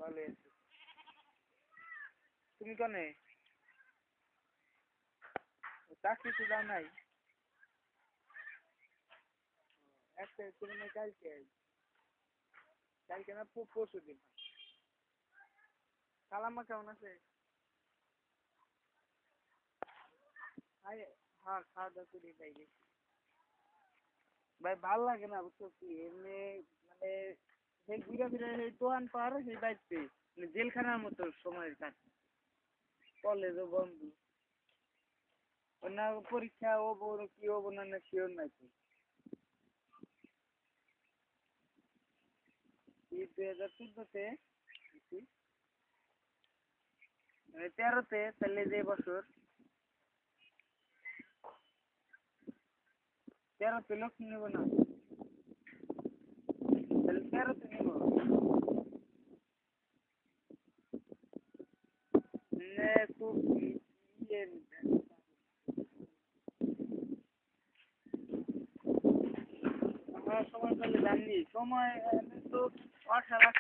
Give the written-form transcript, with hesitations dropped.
ভালো আছি। তুমি কনে চাকরি তো দাও নাই? একটা তুমি না কালকে কালকে না পরশু দিন। কালাম্মা কেমন আছে? হ্যাঁ, খাওয়া দাওয়া করে তাই গেছি। ভাই ভাল লাগে না বুঝছো কি এমনি মানে সেই ঘুরে ফিরে সেই তোহান পাহাড় সেই বাইতে মানে জেলখানার মতো সময় কাটে। কলেজও বন্ধ, না পরীক্ষা হবো কি হবো না না শিওর নাই তো। এই 2014-তে মানে 13-তে তাহলে যে বছর 13-তে লক্ষ্মী নেবো না, তাহলে 13-তে নেবো। খুব ইয়ে আমরা সময় পেলে জানি সময় তো 18